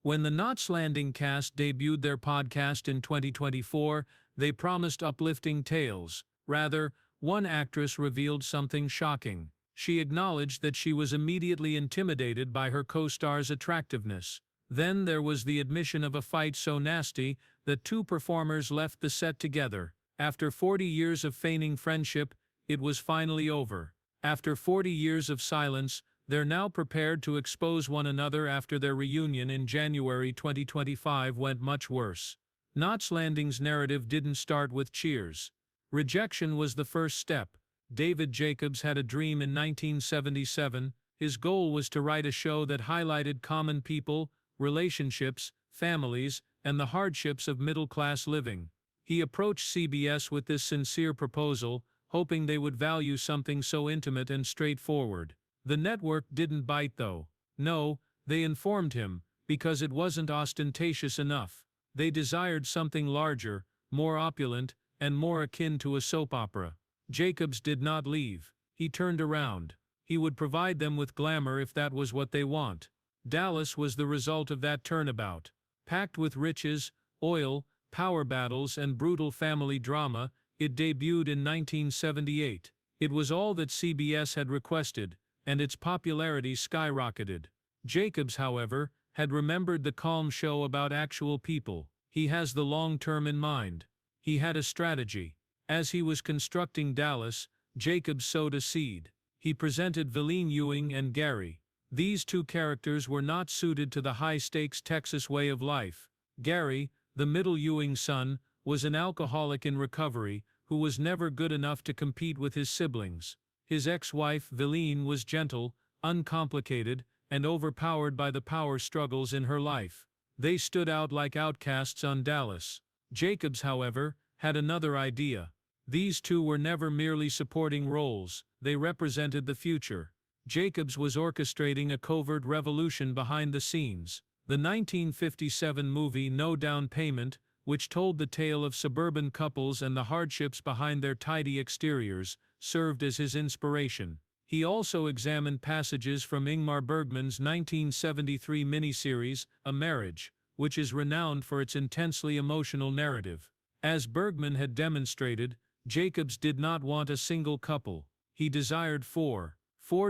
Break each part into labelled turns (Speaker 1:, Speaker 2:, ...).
Speaker 1: When the Knots Landing cast debuted their podcast in 2024, they promised uplifting tales. Rather, one actress revealed something shocking. She acknowledged that she was immediately intimidated by her co-star's attractiveness. Then there was the admission of a fight so nasty that two performers left the set together. After 40 years of feigning friendship, it was finally over. After 40 years of silence, they're now prepared to expose one another after their reunion in January 2025 went much worse. Knots Landing's narrative didn't start with cheers. Rejection was the first step. David Jacobs had a dream in 1977. His goal was to write a show that highlighted common people, relationships, families, and the hardships of middle-class living. He approached CBS with this sincere proposal, hoping they would value something so intimate and straightforward. The network didn't bite though. No, they informed him, because it wasn't ostentatious enough. They desired something larger, more opulent, and more akin to a soap opera. Jacobs did not leave. He turned around. He would provide them with glamour if that was what they want. Dallas was the result of that turnabout. Packed with riches, oil, power battles, and brutal family drama, it debuted in 1978. It was all that CBS had requested, and its popularity skyrocketed. Jacobs, however, had remembered the calm show about actual people. He has the long term in mind. He had a strategy. As he was constructing Dallas, Jacobs sowed a seed. He presented Vilene Ewing and Gary. These two characters were not suited to the high-stakes Texas way of life. Gary, the middle Ewing son, was an alcoholic in recovery who was never good enough to compete with his siblings. His ex-wife, Vilene, was gentle, uncomplicated, and overpowered by the power struggles in her life. They stood out like outcasts on Dallas. Jacobs, however, had another idea. These two were never merely supporting roles, they represented the future. Jacobs was orchestrating a covert revolution behind the scenes. The 1957 movie No Down Payment, which told the tale of suburban couples and the hardships behind their tidy exteriors, served as his inspiration. He also examined passages from Ingmar Bergman's 1973 miniseries, A Marriage, which is renowned for its intensely emotional narrative. As Bergman had demonstrated, Jacobs did not want a single couple. He desired four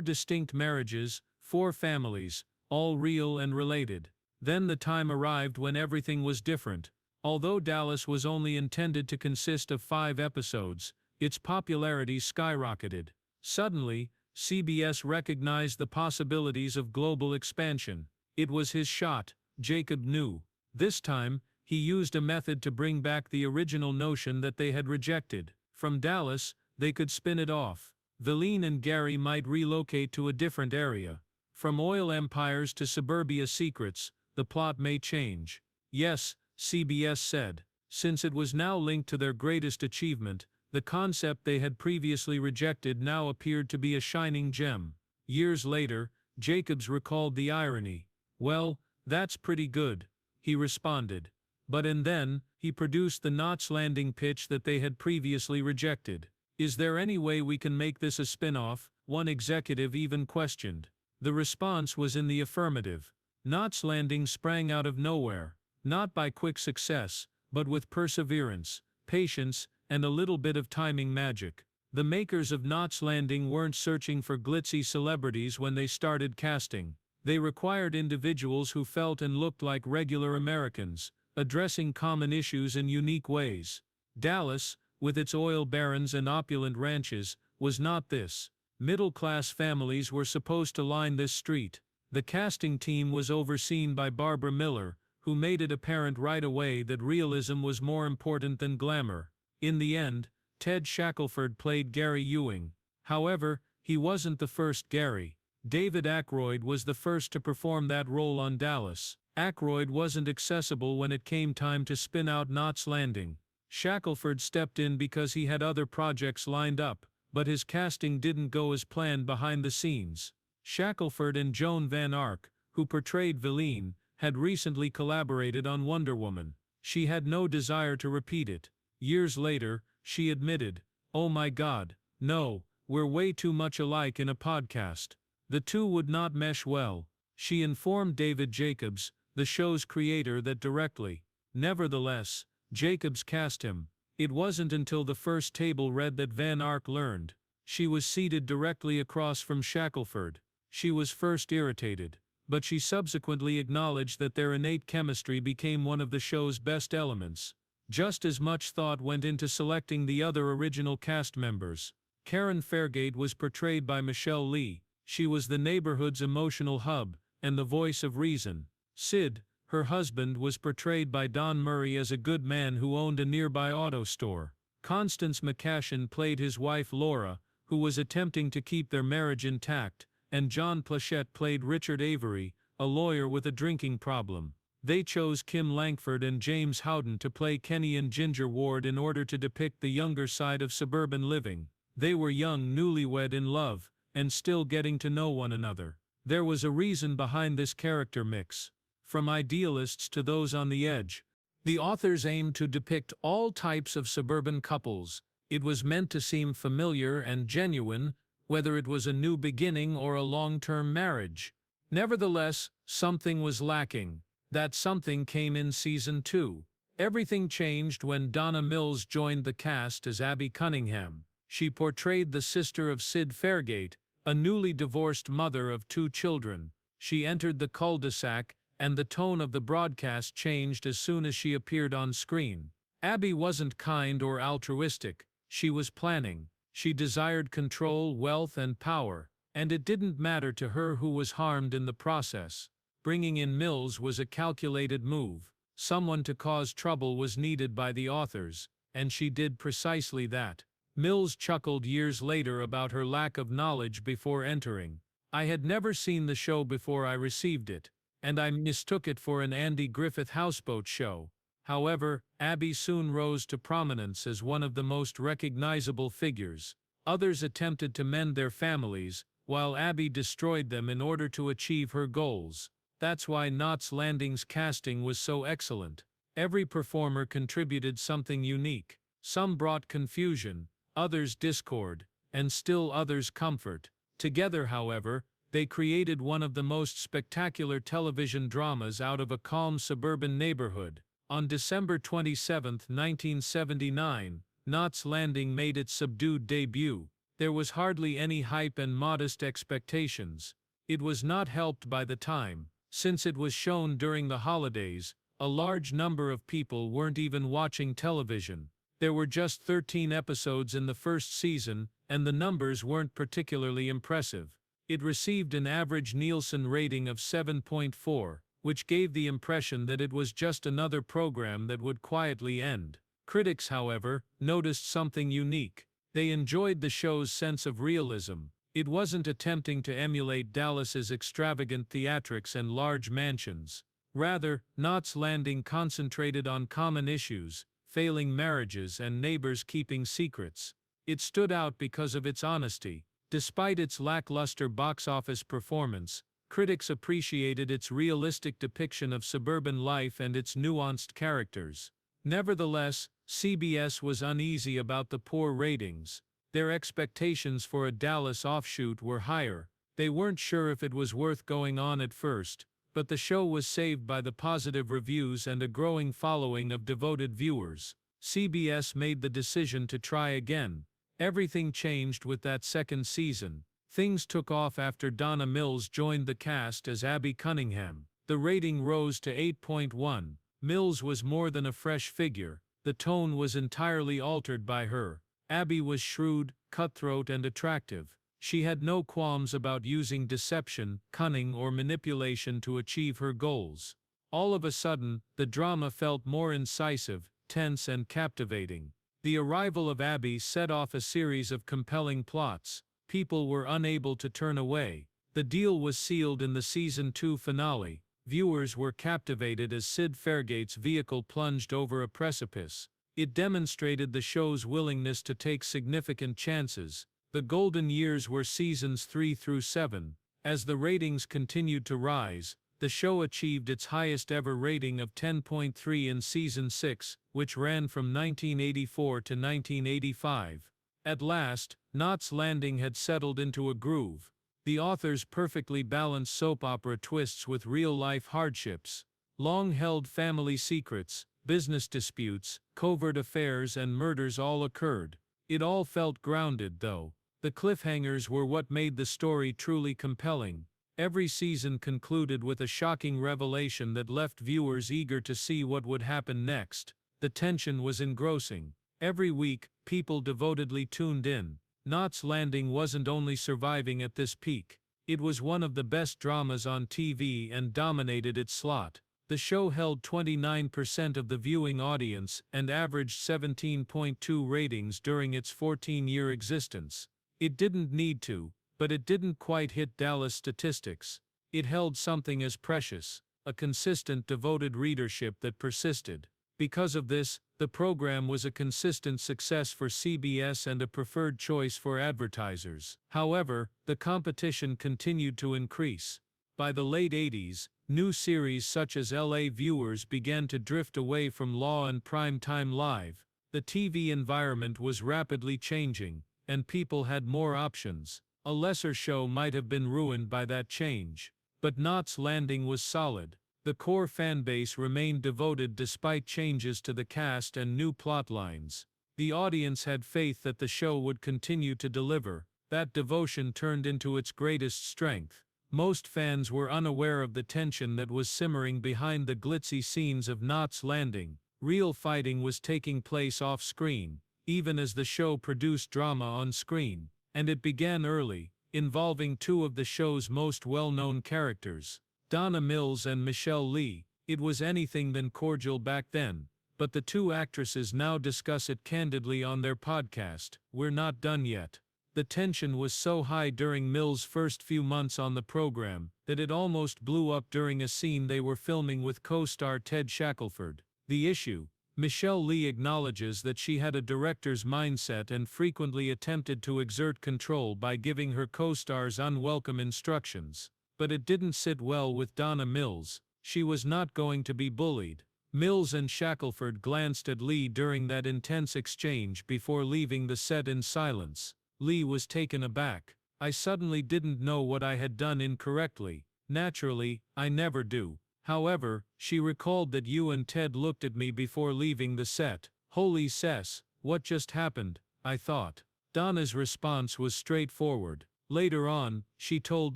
Speaker 1: distinct marriages, four families, all real and related. Then the time arrived when everything was different. Although Dallas was only intended to consist of 5 episodes, its popularity skyrocketed. Suddenly, CBS recognized the possibilities of global expansion. It was his shot, Jacob knew. This time, he used a method to bring back the original notion that they had rejected. From Dallas, they could spin it off. Vilene and Gary might relocate to a different area. From oil empires to suburbia secrets, the plot may change. Yes, CBS said. Since it was now linked to their greatest achievement, the concept they had previously rejected now appeared to be a shining gem. Years later, Jacobs recalled the irony. "Well, that's pretty good," he responded. But and then, he produced the Knots Landing pitch that they had previously rejected. "Is there any way we can make this a spin-off?" one executive even questioned. The response was in the affirmative. Knots Landing sprang out of nowhere, not by quick success, but with perseverance, patience, and a little bit of timing magic. The makers of Knots Landing weren't searching for glitzy celebrities when they started casting. They required individuals who felt and looked like regular Americans, addressing common issues in unique ways. Dallas, with its oil barons and opulent ranches, was not this. Middle-class families were supposed to line this street. The casting team was overseen by Barbara Miller, who made it apparent right away that realism was more important than glamour. In the end, Ted Shackelford played Gary Ewing. However, he wasn't the first Gary. David Aykroyd was the first to perform that role on Dallas. Aykroyd wasn't accessible when it came time to spin out Knots Landing. Shackelford stepped in because he had other projects lined up, but his casting didn't go as planned behind the scenes. Shackelford and Joan Van Ark, who portrayed Vilene, had recently collaborated on Wonder Woman. She had no desire to repeat it. Years later, she admitted, "Oh my God, no, we're way too much alike in a podcast. The two would not mesh well." She informed David Jacobs, the show's creator, that directly. Nevertheless, Jacobs cast him. It wasn't until the first table read that Van Ark learned. She was seated directly across from Shackelford. She was first irritated, but she subsequently acknowledged that their innate chemistry became one of the show's best elements. Just as much thought went into selecting the other original cast members. Karen Fairgate was portrayed by Michelle Lee. She was the neighborhood's emotional hub, and the voice of reason. Sid, her husband, was portrayed by Don Murray as a good man who owned a nearby auto store. Constance McCashin played his wife Laura, who was attempting to keep their marriage intact, and John Plachette played Richard Avery, a lawyer with a drinking problem. They chose Kim Langford and James Howden to play Kenny and Ginger Ward in order to depict the younger side of suburban living. They were young, newlywed in love, and still getting to know one another. There was a reason behind this character mix. From idealists to those on the edge, the authors aimed to depict all types of suburban couples. It was meant to seem familiar and genuine, whether it was a new beginning or a long-term marriage. Nevertheless, something was lacking. That something came in season 2. Everything changed when Donna Mills joined the cast as Abby Cunningham. She portrayed the sister of Sid Fairgate, a newly divorced mother of 2 children. She entered the cul-de-sac, and the tone of the broadcast changed as soon as she appeared on screen. Abby wasn't kind or altruistic. She was planning. She desired control, wealth, and power, and it didn't matter to her who was harmed in the process. Bringing in Mills was a calculated move. Someone to cause trouble was needed by the authors, and she did precisely that. Mills chuckled years later about her lack of knowledge before entering. "I had never seen the show before I received it, and I mistook it for an Andy Griffith houseboat show." However, Abby soon rose to prominence as one of the most recognizable figures. Others attempted to mend their families, while Abby destroyed them in order to achieve her goals. That's why Knots Landing's casting was so excellent. Every performer contributed something unique. Some brought confusion, others discord, and still others comfort. Together, however, they created one of the most spectacular television dramas out of a calm suburban neighborhood. On December 27, 1979, Knots Landing made its subdued debut. There was hardly any hype and modest expectations. It was not helped by the time. Since it was shown during the holidays, a large number of people weren't even watching television. There were just 13 episodes in the first season, and the numbers weren't particularly impressive. It received an average Nielsen rating of 7.4, which gave the impression that it was just another program that would quietly end. Critics, however, noticed something unique. They enjoyed the show's sense of realism. It wasn't attempting to emulate Dallas's extravagant theatrics and large mansions. Rather, Knots Landing concentrated on common issues, failing marriages and neighbors keeping secrets. It stood out because of its honesty. Despite its lackluster box office performance, critics appreciated its realistic depiction of suburban life and its nuanced characters. Nevertheless, CBS was uneasy about the poor ratings. Their expectations for a Dallas offshoot were higher. They weren't sure if it was worth going on at first, but the show was saved by the positive reviews and a growing following of devoted viewers. CBS made the decision to try again. Everything changed with that second season. Things took off after Donna Mills joined the cast as Abby Cunningham. The rating rose to 8.1. Mills was more than a fresh figure. The tone was entirely altered by her. Abby was shrewd, cutthroat, and attractive. She had no qualms about using deception, cunning, or manipulation to achieve her goals. All of a sudden, the drama felt more incisive, tense, and captivating. The arrival of Abby set off a series of compelling plots. People were unable to turn away. The deal was sealed in the season 2 finale. Viewers were captivated as Sid Fairgate's vehicle plunged over a precipice. It demonstrated the show's willingness to take significant chances. The golden years were seasons 3 through 7. As the ratings continued to rise, the show achieved its highest ever rating of 10.3 in season 6, which ran from 1984 to 1985. At last, Knots Landing had settled into a groove. The authors perfectly balanced soap opera twists with real-life hardships. Long-held family secrets, business disputes, covert affairs and murders all occurred. It all felt grounded, though. The cliffhangers were what made the story truly compelling. Every season concluded with a shocking revelation that left viewers eager to see what would happen next. The tension was engrossing. Every week, people devotedly tuned in. Knots Landing wasn't only surviving at this peak. It was one of the best dramas on TV and dominated its slot. The show held 29% of the viewing audience and averaged 17.2 ratings during its 14-year existence. It didn't need to, but it didn't quite hit Dallas statistics. It held something as precious, a consistent, devoted readership that persisted. Because of this, the program was a consistent success for CBS and a preferred choice for advertisers. However, the competition continued to increase. By the late 80s, new series such as LA Viewers began to drift away from Law and Primetime Live. The TV environment was rapidly changing, and people had more options. A lesser show might have been ruined by that change. But Knots Landing was solid. The core fanbase remained devoted despite changes to the cast and new plotlines. The audience had faith that the show would continue to deliver. That devotion turned into its greatest strength. Most fans were unaware of the tension that was simmering behind the glitzy scenes of Knots Landing. Real fighting was taking place off-screen, even as the show produced drama on screen. And it began early, involving two of the show's most well-known characters, Donna Mills and Michelle Lee. It was anything than cordial back then, but the two actresses now discuss it candidly on their podcast, We're Not Done Yet. The tension was so high during Mills' first few months on the program that it almost blew up during a scene they were filming with co-star Ted Shackelford. The issue: Michelle Lee acknowledges that she had a director's mindset and frequently attempted to exert control by giving her co-stars unwelcome instructions. But it didn't sit well with Donna Mills. She was not going to be bullied. Mills and Shackelford glanced at Lee during that intense exchange before leaving the set in silence. Lee was taken aback. I suddenly didn't know what I had done incorrectly. Naturally, I never do. However, she recalled that you and Ted looked at me before leaving the set. Holy cess, what just happened? I thought. Donna's response was straightforward. Later on, she told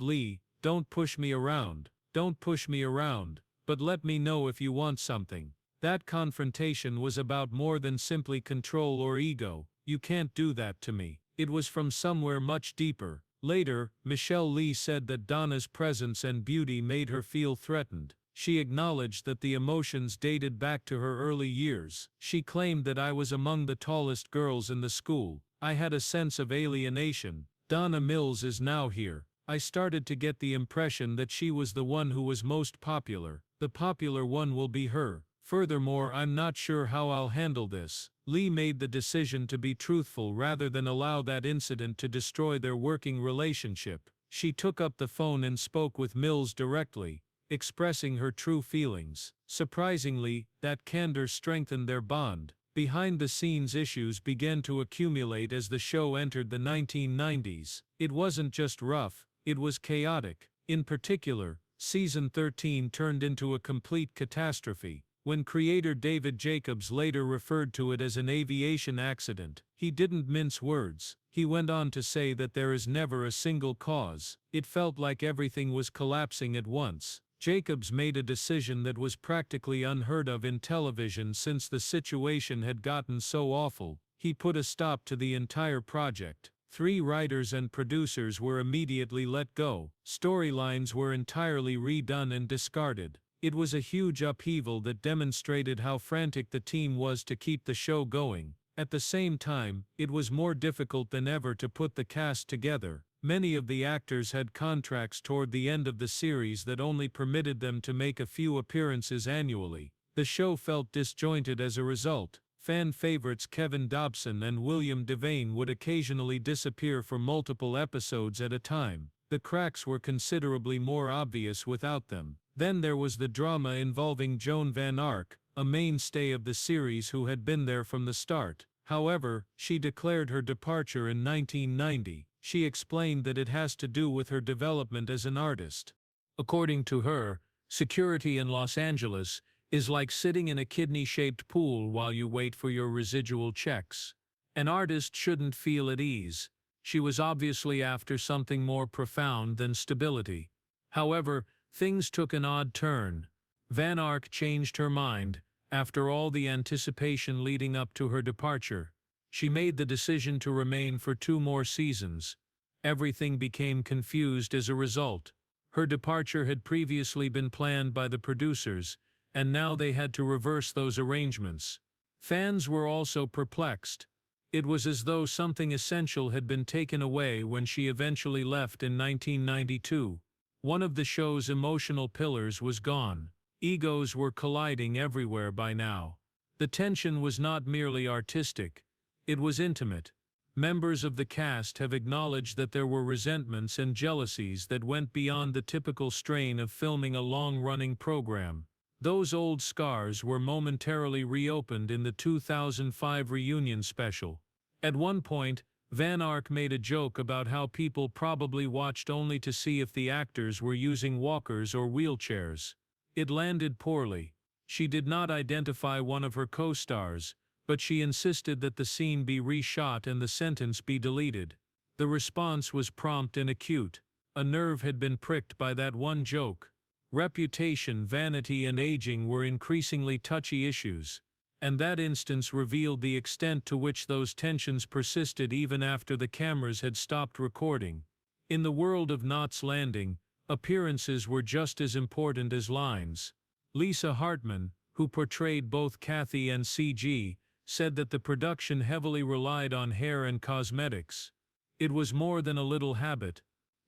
Speaker 1: Lee, don't push me around. Don't push me around, but let me know if you want something. That confrontation was about more than simply control or ego. You can't do that to me. It was from somewhere much deeper. Later, Michelle Lee said that Donna's presence and beauty made her feel threatened. She acknowledged that the emotions dated back to her early years. She claimed that I was among the tallest girls in the school. I had a sense of alienation. Donna Mills is now here. I started to get the impression that she was the one who was most popular. The popular one will be her. Furthermore, I'm not sure how I'll handle this. Lee made the decision to be truthful rather than allow that incident to destroy their working relationship. She took up the phone and spoke with Mills directly, expressing her true feelings. Surprisingly, that candor strengthened their bond. Behind-the-scenes issues began to accumulate as the show entered the 1990s. It wasn't just rough, it was chaotic. In particular, season 13 turned into a complete catastrophe. When creator David Jacobs later referred to it as an aviation accident, he didn't mince words. He went on to say that there is never a single cause. It felt like everything was collapsing at once. Jacobs made a decision that was practically unheard of in television since the situation had gotten so awful. He put a stop to the entire project. 3 writers and producers were immediately let go. Storylines were entirely redone and discarded. It was a huge upheaval that demonstrated how frantic the team was to keep the show going. At the same time, it was more difficult than ever to put the cast together. Many of the actors had contracts toward the end of the series that only permitted them to make a few appearances annually. The show felt disjointed as a result. Fan favorites Kevin Dobson and William Devane would occasionally disappear for multiple episodes at a time. The cracks were considerably more obvious without them. Then there was the drama involving Joan Van Ark, a mainstay of the series who had been there from the start. However, she declared her departure in 1990. She explained that it has to do with her development as an artist. According to her, Security in Los Angeles is like sitting in a kidney-shaped pool while you wait for your residual checks. An artist shouldn't feel at ease. She was obviously after something more profound than stability. However, things took an odd turn. Van Ark changed her mind. After all the anticipation leading up to her departure, she made the decision to remain for 2 more seasons. Everything became confused as a result. Her departure had previously been planned by the producers, and now they had to reverse those arrangements. Fans were also perplexed. It was as though something essential had been taken away when she eventually left in 1992. One of the show's emotional pillars was gone. Egos were colliding everywhere by now. The tension was not merely artistic, it was intimate. Members of the cast have acknowledged that there were resentments and jealousies that went beyond the typical strain of filming a long-running program. Those old scars were momentarily reopened in the 2005 reunion special. At one point, Van Ark made a joke about how people probably watched only to see if the actors were using walkers or wheelchairs. It landed poorly. She did not identify one of her co-stars, but she insisted that the scene be reshot and the sentence be deleted. The response was prompt and acute. A nerve had been pricked by that one joke. Reputation, vanity, and aging were increasingly touchy issues, and that instance revealed the extent to which those tensions persisted even after the cameras had stopped recording. In the world of Knots Landing, appearances were just as important as lines. Lisa Hartman, who portrayed both Kathy and CG, said that the production heavily relied on hair and cosmetics. It was more than a little habit.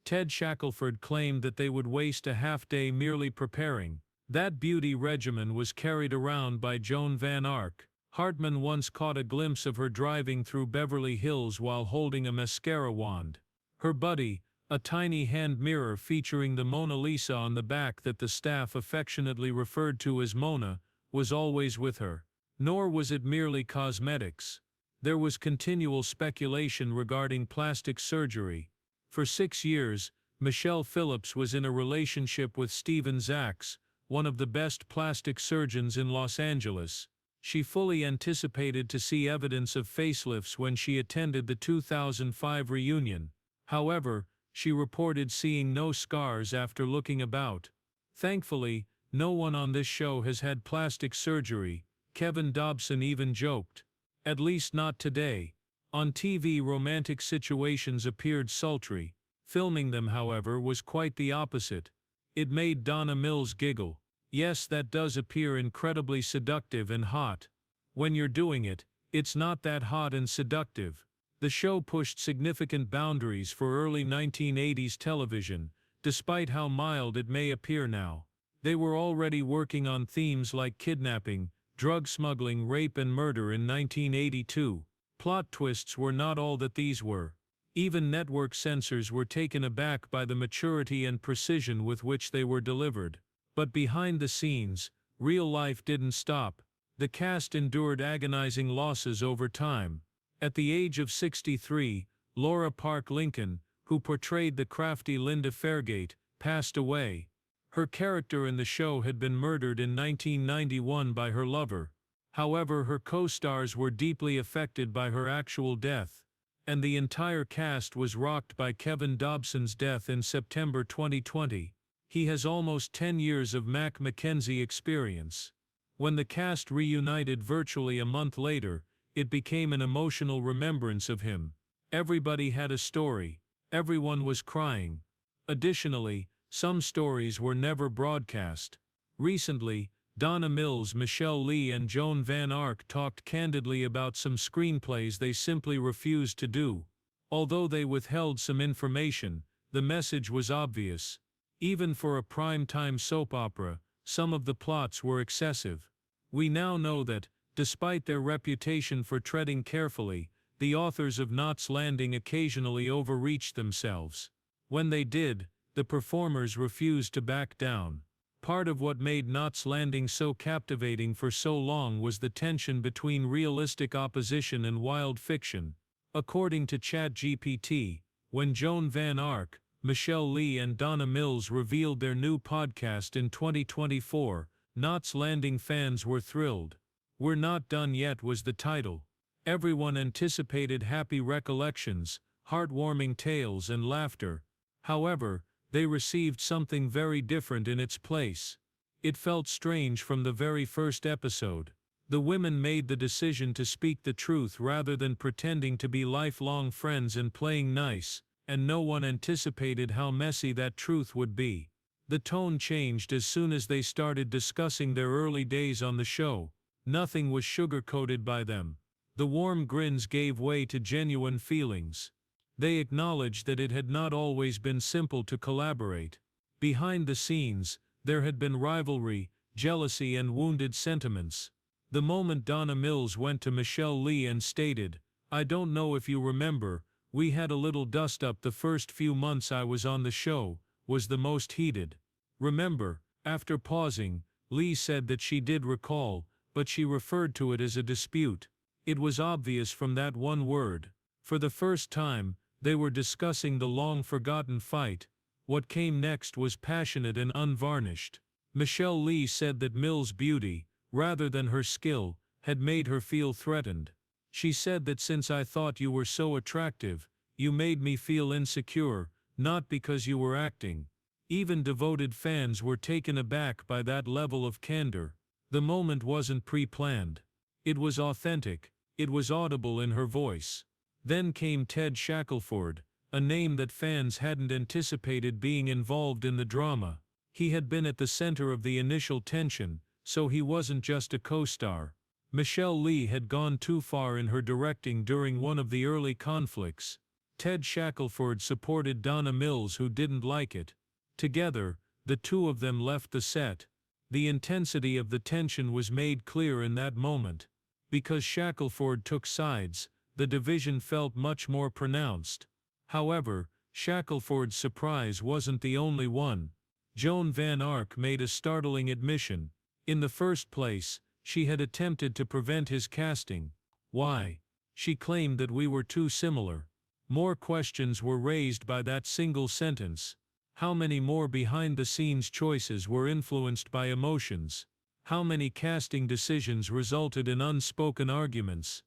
Speaker 1: Ted Shackelford claimed that they would waste a half-day merely preparing. That beauty regimen was carried around by Joan Van Ark. Hartman once caught a glimpse of her driving through Beverly Hills while holding a mascara wand. Her buddy, a tiny hand mirror featuring the Mona Lisa on the back that the staff affectionately referred to as Mona, was always with her. Nor was it merely cosmetics. There was continual speculation regarding plastic surgery. For 6 years, Michelle Phillips was in a relationship with Steven Zacks, one of the best plastic surgeons in Los Angeles. She fully anticipated to see evidence of facelifts when she attended the 2005 reunion. However, she reported seeing no scars after looking about. Thankfully, no one on this show has had plastic surgery. Kevin Dobson even joked. At least not today. On TV, romantic situations appeared sultry. Filming them, however, was quite the opposite. It made Donna Mills giggle. Yes, that does appear incredibly seductive and hot. When you're doing it, it's not that hot and seductive. The show pushed significant boundaries for early 1980s television, despite how mild it may appear now. They were already working on themes like kidnapping, drug smuggling, rape, and murder in 1982. Plot twists were not all that these were. Even network censors were taken aback by the maturity and precision with which they were delivered. But behind the scenes, real life didn't stop. The cast endured agonizing losses over time. At the age of 63, Laura Park Lincoln, who portrayed the crafty Linda Fairgate, passed away. Her character in the show had been murdered in 1991 by her lover. However, her co-stars were deeply affected by her actual death, and the entire cast was rocked by Kevin Dobson's death in September 2020. He has almost 10 years of Mac McKenzie experience. When the cast reunited virtually a month later, it became an emotional remembrance of him. Everybody had a story. Everyone was crying. Additionally, some stories were never broadcast. Recently, Donna Mills, Michelle Lee, and Joan Van Ark talked candidly about some screenplays they simply refused to do. Although they withheld some information, the message was obvious. Even for a prime-time soap opera, some of the plots were excessive. We now know that, despite their reputation for treading carefully, the authors of Knots Landing occasionally overreached themselves. When they did, the performers refused to back down. Part of what made Knots Landing so captivating for so long was the tension between realistic opposition and wild fiction. According to ChatGPT, when Joan Van Ark, Michelle Lee and Donna Mills revealed their new podcast in 2024. Knots Landing fans were thrilled. "We're Not Done Yet" was the title. Everyone anticipated happy recollections, heartwarming tales, and laughter. However, they received something very different in its place. It felt strange from the very first episode. The women made the decision to speak the truth rather than pretending to be lifelong friends and playing nice, and no one anticipated how messy that truth would be. The tone changed as soon as they started discussing their early days on the show. Nothing was sugar-coated by them. The warm grins gave way to genuine feelings. They acknowledged that it had not always been simple to collaborate. Behind the scenes, there had been rivalry, jealousy, and wounded sentiments. The moment Donna Mills went to Michelle Lee and stated, "I don't know if you remember, we had a little dust-up the first few months I was on the show," was the most heated. "Remember?" After pausing, Lee said that she did recall, but she referred to it as a dispute. It was obvious from that one word. For the first time, they were discussing the long-forgotten fight. What came next was passionate and unvarnished. Michelle Lee said that Mills' beauty, rather than her skill, had made her feel threatened. She said that since I thought you were so attractive, you made me feel insecure, not because you were acting. Even devoted fans were taken aback by that level of candor. The moment wasn't pre-planned. It was authentic. It was audible in her voice. Then came Ted Shackelford, a name that fans hadn't anticipated being involved in the drama. He had been at the center of the initial tension, so he wasn't just a co-star. Michelle Lee had gone too far in her directing during one of the early conflicts. Ted Shackelford supported Donna Mills, who didn't like it. Together, the two of them left the set. The intensity of the tension was made clear in that moment. Because Shackelford took sides, the division felt much more pronounced. However, Shackelford's surprise wasn't the only one. Joan Van Ark made a startling admission. In the first place, she had attempted to prevent his casting. Why? She claimed that we were too similar. More questions were raised by that single sentence. How many more behind-the-scenes choices were influenced by emotions? How many casting decisions resulted in unspoken arguments?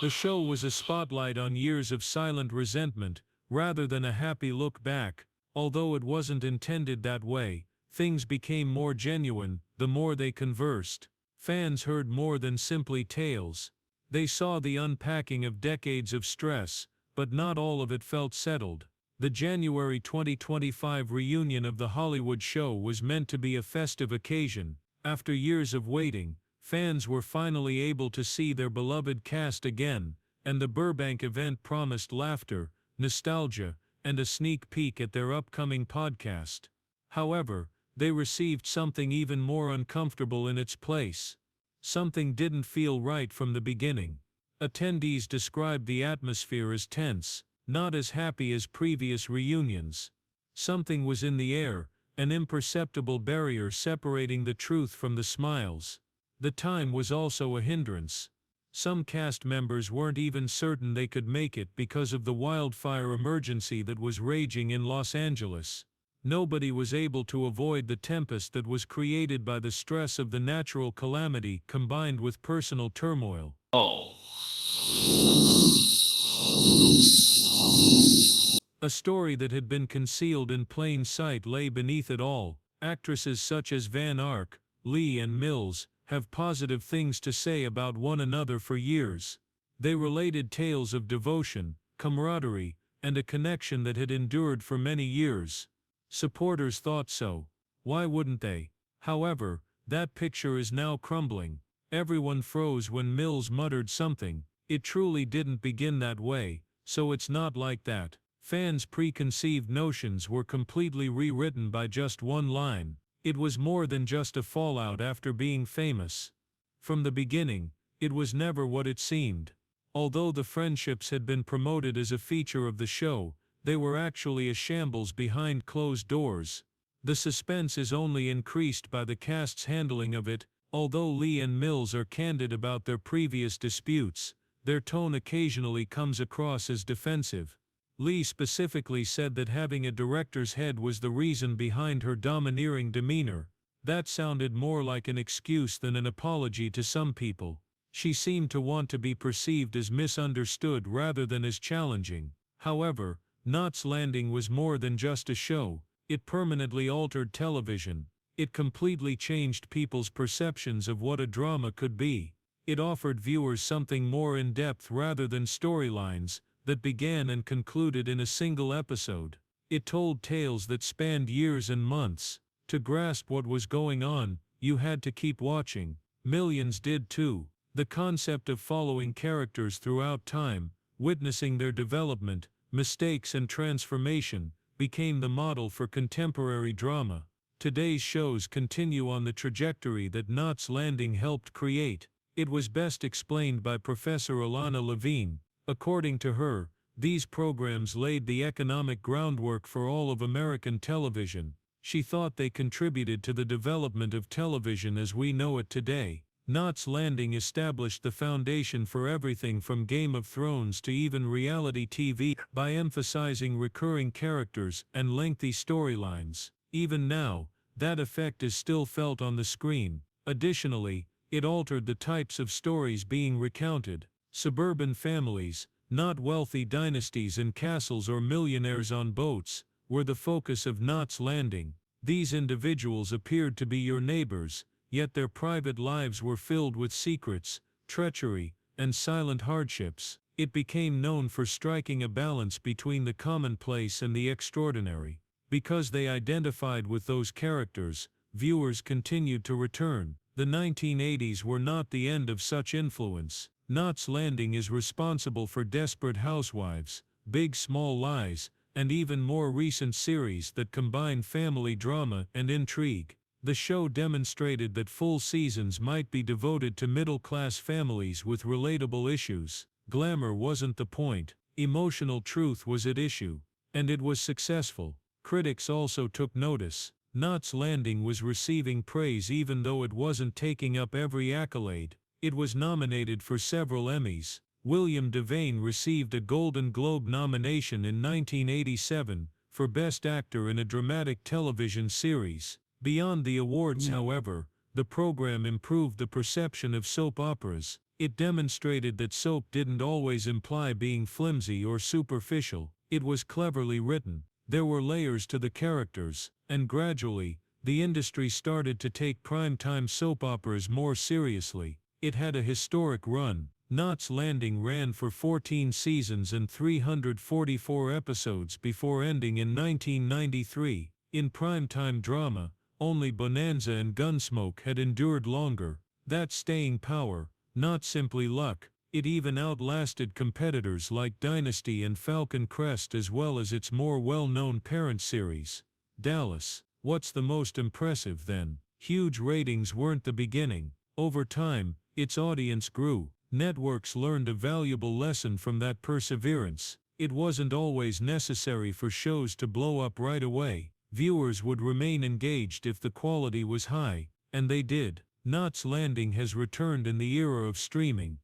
Speaker 1: The show was a spotlight on years of silent resentment, rather than a happy look back. Although it wasn't intended that way, things became more genuine the more they conversed. Fans heard more than simply tales. They saw the unpacking of decades of stress, but not all of it felt settled. The January 2025 reunion of The Hollywood Show was meant to be a festive occasion. After years of waiting, fans were finally able to see their beloved cast again, and the Burbank event promised laughter, nostalgia, and a sneak peek at their upcoming podcast. However, they received something even more uncomfortable in its place. Something didn't feel right from the beginning. Attendees described the atmosphere as tense, not as happy as previous reunions. Something was in the air, an imperceptible barrier separating the truth from the smiles. The time was also a hindrance. Some cast members weren't even certain they could make it because of the wildfire emergency that was raging in Los Angeles. Nobody was able to avoid the tempest that was created by the stress of the natural calamity combined with personal turmoil. A story that had been concealed in plain sight lay beneath it all. Actresses such as Van Ark, Lee, and Mills have positive things to say about one another for years. They related tales of devotion, camaraderie, and a connection that had endured for many years. Supporters thought so. Why wouldn't they? However, that picture is now crumbling. Everyone froze when Mills muttered something. It truly didn't begin that way, so it's not like that. Fans' preconceived notions were completely rewritten by just one line. It was more than just a fallout after being famous. From the beginning, it was never what it seemed. Although the friendships had been promoted as a feature of the show, they were actually a shambles behind closed doors. The suspense is only increased by the cast's handling of it. Although Lee and Mills are candid about their previous disputes, their tone occasionally comes across as defensive. Lee specifically said that having a director's head was the reason behind her domineering demeanor. That sounded more like an excuse than an apology to some people. She seemed to want to be perceived as misunderstood rather than as challenging. However, Knots Landing was more than just a show. It permanently altered television. It completely changed people's perceptions of what a drama could be. It offered viewers something more in-depth rather than storylines that began and concluded in a single episode. It told tales that spanned years and months. To grasp what was going on, you had to keep watching. Millions did too. The concept of following characters throughout time, witnessing their development, mistakes and transformation, became the model for contemporary drama. Today's shows continue on the trajectory that Knots Landing helped create. It was best explained by Professor Alana Levine. According to her, these programs laid the economic groundwork for all of American television. She thought they contributed to the development of television as we know it today. Knots Landing established the foundation for everything from Game of Thrones to even reality TV by emphasizing recurring characters and lengthy storylines. Even now, that effect is still felt on the screen. Additionally, it altered the types of stories being recounted. Suburban families, not wealthy dynasties in castles or millionaires on boats, were the focus of Knots Landing. These individuals appeared to be your neighbors, yet their private lives were filled with secrets, treachery, and silent hardships. It became known for striking a balance between the commonplace and the extraordinary. Because they identified with those characters, viewers continued to return. The 1980s were not the end of such influence. Knots Landing is responsible for Desperate Housewives, Big Small Lies, and even more recent series that combine family drama and intrigue. The show demonstrated that full seasons might be devoted to middle-class families with relatable issues. Glamour wasn't the point. Emotional truth was at issue. And it was successful. Critics also took notice. Knots Landing was receiving praise even though it wasn't taking up every accolade. It was nominated for several Emmys. William Devane received a Golden Globe nomination in 1987 for Best Actor in a Dramatic Television Series. Beyond the awards, however, the program improved the perception of soap operas. It demonstrated that soap didn't always imply being flimsy or superficial. It was cleverly written. There were layers to the characters, and gradually, the industry started to take primetime soap operas more seriously. It had a historic run. Knots Landing ran for 14 seasons and 344 episodes before ending in 1993. In primetime drama, only Bonanza and Gunsmoke had endured longer. That staying power, not simply luck, it even outlasted competitors like Dynasty and Falcon Crest as well as its more well-known parent series. Dallas. What's the most impressive then? Huge ratings weren't the beginning. Over time, its audience grew. Networks learned a valuable lesson from that perseverance. It wasn't always necessary for shows to blow up right away. Viewers would remain engaged if the quality was high, and they did. Knots Landing has returned in the era of streaming.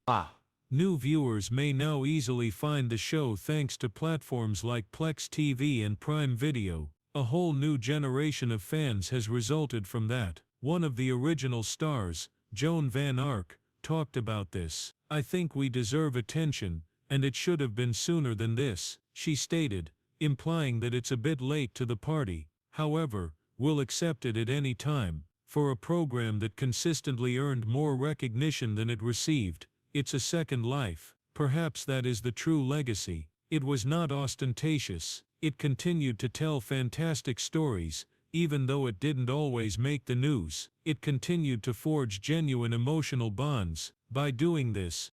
Speaker 1: New viewers may now easily find the show thanks to platforms like Plex TV and Prime Video. A whole new generation of fans has resulted from that. One of the original stars, Joan Van Ark, talked about this. "I think we deserve attention, and it should have been sooner than this," she stated, implying that it's a bit late to the party. However, we'll accept it at any time. For a program that consistently earned more recognition than it received, it's a second life. Perhaps that is the true legacy. It was not ostentatious. It continued to tell fantastic stories, even though it didn't always make the news. It continued to forge genuine emotional bonds. By doing this,